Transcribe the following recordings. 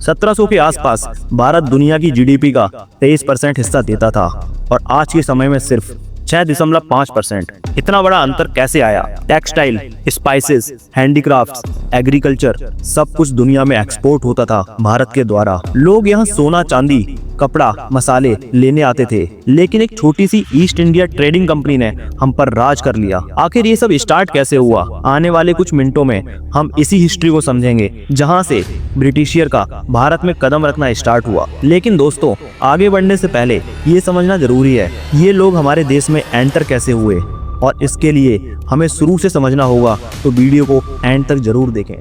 1700 के आसपास भारत दुनिया की जीडीपी का 23% हिस्सा देता था और आज के समय में सिर्फ 6.5%। इतना बड़ा अंतर कैसे आया? टेक्सटाइल, स्पाइसेस, हैंडीक्राफ्ट्स, एग्रीकल्चर, सब कुछ दुनिया में एक्सपोर्ट होता था भारत के द्वारा। लोग यहाँ सोना, चांदी, कपड़ा, मसाले लेने आते थे, लेकिन एक छोटी सी ईस्ट इंडिया ट्रेडिंग कंपनी ने हम पर राज कर लिया। आखिर ये सब स्टार्ट कैसे हुआ? आने वाले कुछ मिनटों में हम इसी हिस्ट्री को समझेंगे, जहाँ से ब्रिटिशियर का भारत में कदम रखना स्टार्ट हुआ। लेकिन दोस्तों, आगे बढ़ने से पहले ये समझना जरूरी है, ये लोग हमारे देश में एंटर कैसे हुए, और इसके लिए हमें शुरू से समझना होगा, तो वीडियो को एंड तक जरूर देखें।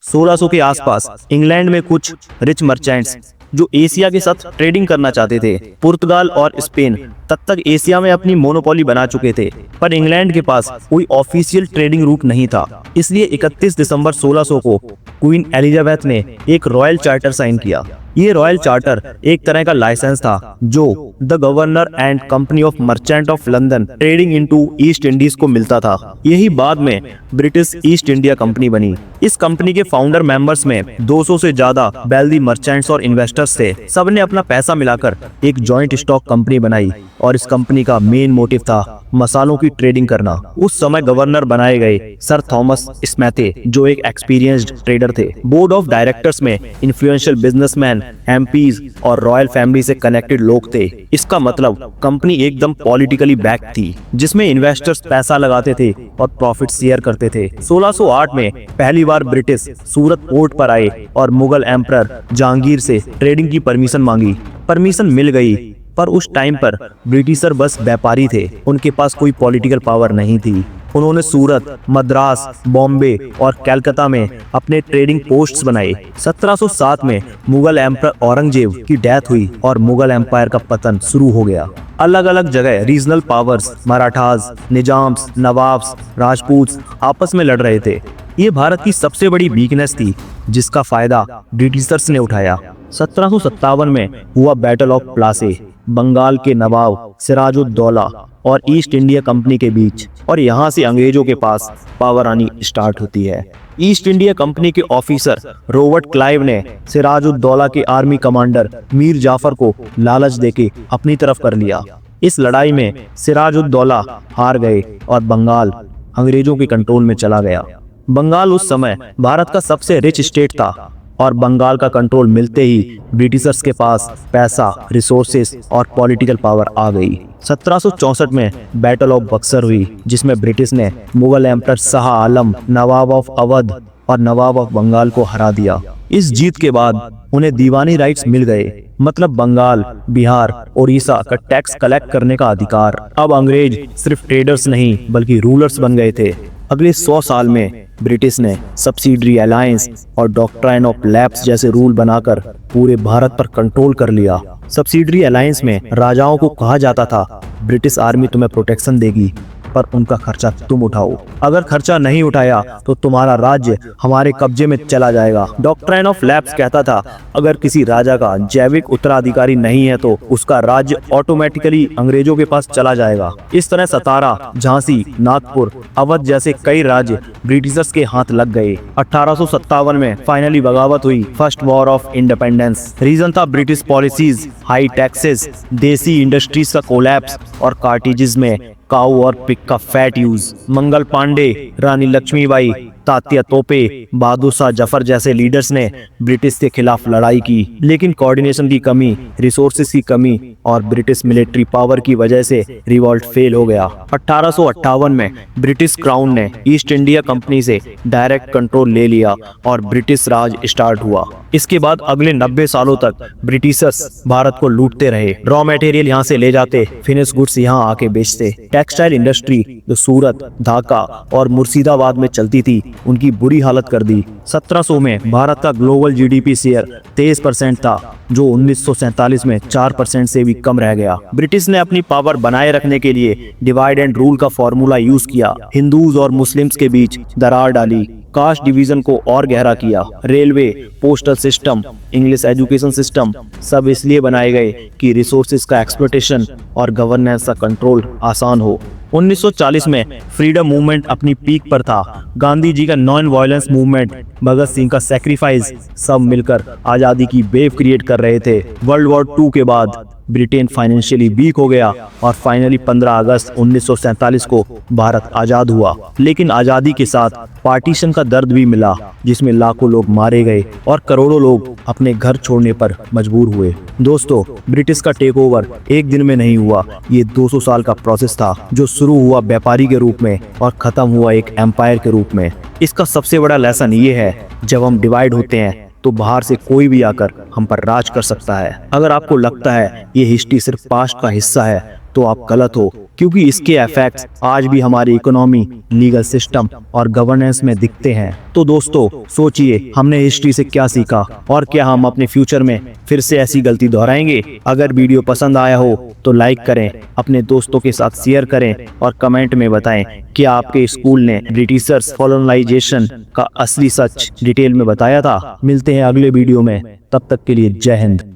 1600 के आसपास इंग्लैंड में कुछ रिच मर्चेंट्स जो एशिया के साथ ट्रेडिंग करना चाहते थे। पुर्तगाल और स्पेन तब तक एशिया में अपनी मोनोपोली बना चुके थे, पर इंग्लैंड के पास कोई ऑफिशियल ट्रेडिंग रूट नहीं था। इसलिए 31 दिसंबर 1600 को क्वीन एलिजाबेथ ने एक रॉयल चार्टर साइन किया। ये रॉयल चार्टर एक तरह का लाइसेंस था जो the governor and company of merchant of London trading into east Indies को मिलता था। यही बाद में ब्रिटिश ईस्ट इंडिया कंपनी बनी। इस कंपनी के फाउंडर मेंबर्स में 200 से ज्यादा वेल्दी मर्चेंट्स और इन्वेस्टर्स थे। सबने अपना पैसा मिलाकर एक जॉइंट स्टॉक कंपनी बनाई और इस कंपनी का मेन मोटिव था मसालों की ट्रेडिंग करना। उस समय गवर्नर बनाए गए सर थॉमस स्मैथे, जो एक एक्सपीरियंस्ड ट्रेडर थे। बोर्ड ऑफ डायरेक्टर्स में इन्फ्लुएंशियल बिजनेसमैन, एमपीज और रॉयल फैमिली से कनेक्टेड लोग थे। इसका मतलब कंपनी एकदम पॉलिटिकली बैक थी, जिसमें इन्वेस्टर्स पैसा लगाते थे और प्रॉफिट शेयर करते थे। 1608 में पहली बार ब्रिटिश सूरत पोर्ट पर आए और मुगल एम्परर जहांगीर से ट्रेडिंग की परमिशन मांगी। परमिशन मिल गई, पर उस टाइम पर ब्रिटिशर बस व्यापारी थे, उनके पास कोई पॉलिटिकल पावर नहीं थी। उन्होंने सूरत, मद्रास, बॉम्बे और कलकत्ता में अपने ट्रेडिंग पोस्ट्स बनाए। 1707 में मुगल एम्परर औरंगजेब की डेथ हुई और मुगल एम्पायर का पतन शुरू हो गया। अलग अलग जगह रीजनल पावर्स, मराठास, निजाम्स, नवाब्स, राजपूत्स आपस में लड़ रहे थे। ये भारत की सबसे बड़ी वीकनेस थी, जिसका फायदा ब्रिटिशर्स ने उठाया। 1757 में हुआ बैटल ऑफ प्लासी, बंगाल के नवाब सिराजुद्दौला और ईस्ट इंडिया कंपनी के बीच, और यहाँ से अंग्रेजों के पास पावर आनी स्टार्ट होती है। ईस्ट इंडिया कंपनी के ऑफिसर रॉबर्ट क्लाइव ने सिराजुद्दौला के आर्मी कमांडर मीर जाफर को लालच देके अपनी तरफ कर लिया। इस लड़ाई में सिराजुद्दौला हार गए और बंगाल अंग्रेजों के कंट्रोल में चला गया। बंगाल उस समय भारत का सबसे रिच स्टेट था और बंगाल का कंट्रोल मिलते ही ब्रिटिशर्स के पास पैसा, रिसोर्सेस और पॉलिटिकल पावर आ गई। 1764 में बैटल ऑफ बक्सर हुई, जिसमें ब्रिटिश ने Mughal emperor Shah Alam, Nawab of Awadh और नवाब ऑफ बंगाल को हरा दिया। इस जीत के बाद उन्हें दीवानी राइट्स मिल गए, मतलब बंगाल, बिहार, उड़ीसा का टैक्स कलेक्ट करने का अधिकार। अब अंग्रेज सिर्फ ट्रेडर्स नहीं बल्कि रूलर्स बन गए थे। अगले 100 साल में ब्रिटिश ने सब्सिडरी अलायंस और डॉक्ट्राइन ऑफ लैप्स जैसे रूल बनाकर पूरे भारत पर कंट्रोल कर लिया। सब्सिडरी अलायंस में राजाओं को कहा जाता था, ब्रिटिश आर्मी तुम्हें प्रोटेक्शन देगी, पर उनका खर्चा तुम उठाओ। अगर खर्चा नहीं उठाया तो तुम्हारा राज्य हमारे कब्जे में चला जाएगा। डॉक्ट्राइन ऑफ लैप्स कहता था, अगर किसी राजा का जैविक उत्तराधिकारी नहीं है तो उसका राज्य ऑटोमेटिकली अंग्रेजों के पास चला जाएगा। इस तरह सतारा, झांसी, नागपुर, अवध जैसे कई राज्य ब्रिटिशर्स के हाथ लग गए। 1857 में फाइनली बगावत हुई, first war of independence. Reason था ब्रिटिश पॉलिसीज, हाई टैक्सेस, देसी इंडस्ट्रीज का कोलैप्स और कार्टेजेस में काऊ और पिग का फैट यूज। मंगल पांडे, रानी लक्ष्मीबाई, तात्या तोपे, बहादुर शाह जफर जैसे लीडर्स ने ब्रिटिश के खिलाफ लड़ाई की, लेकिन कोऑर्डिनेशन की कमी, रिसोर्सेज की कमी और ब्रिटिश मिलिट्री पावर की वजह से रिवॉल्ट फेल हो गया। 1858 में ब्रिटिश क्राउन ने ईस्ट इंडिया कंपनी से डायरेक्ट कंट्रोल ले लिया और ब्रिटिश राज स्टार्ट हुआ। इसके बाद अगले 90 सालों तक ब्रिटिशर्स भारत को लूटते रहे। रॉ मटेरियल यहाँ से ले जाते, फिनिश गुड्स यहाँ आके बेचते। टेक्सटाइल इंडस्ट्री जो सूरत, ढाका और मुर्शिदाबाद में चलती थी, उनकी बुरी हालत कर दी। 1700 में भारत का ग्लोबल जीडीपी शेयर 23% था, जो 1947 में 4% से भी कम रह गया। ब्रिटिश ने अपनी पावर बनाए रखने के लिए डिवाइड एंड रूल का फॉर्मूला यूज किया। हिंदूज और मुस्लिम्स के बीच दरार डाली, कास्ट डिवीजन को और गहरा किया। Railway, postal system, English education system सब इसलिए बनाए गए कि रिसोर्सेज का एक्सप्लॉयटेशन और गवर्नेंस का कंट्रोल आसान हो। 1940 में फ्रीडम मूवमेंट अपनी पीक पर था। गांधी जी का non violence movement, Bhagat Singh का सैक्रिफाइस, सब मिलकर आजादी की वेव क्रिएट कर रहे थे। वर्ल्ड वॉर 2 के बाद ब्रिटेन फाइनेंशियली वीक हो गया और फाइनली 15 अगस्त 1947 को भारत आजाद हुआ। लेकिन आजादी के साथ पार्टीशन का दर्द भी मिला, जिसमें लाखों लोग मारे गए और करोड़ों लोग अपने घर छोड़ने पर मजबूर हुए। दोस्तों, ब्रिटिश का टेक ओवर एक दिन में नहीं हुआ। ये 200 साल का प्रोसेस था, जो शुरू हुआ व्यापारी के रूप में और खत्म हुआ एक एम्पायर के रूप में। इसका सबसे बड़ा लेसन ये है, जब हम डिवाइड होते हैं तो बाहर से कोई भी आकर हम पर राज कर सकता है। अगर आपको लगता है ये हिस्ट्री सिर्फ पास्ट का हिस्सा है, तो आप गलत हो, क्योंकि इसके इफेक्ट्स आज भी हमारी इकोनॉमी, लीगल सिस्टम और गवर्नेंस में दिखते हैं। तो दोस्तों, सोचिए हमने हिस्ट्री से क्या सीखा और क्या हम अपने फ्यूचर में फिर से ऐसी गलती दोहराएंगे। अगर वीडियो पसंद आया हो तो लाइक करें, अपने दोस्तों के साथ शेयर करें और कमेंट में बताएं कि आपके स्कूल ने ब्रिटिशर्स कॉलोनाइजेशन का असली सच डिटेल में बताया था। मिलते हैं अगले वीडियो में, तब तक के लिए जय हिंद।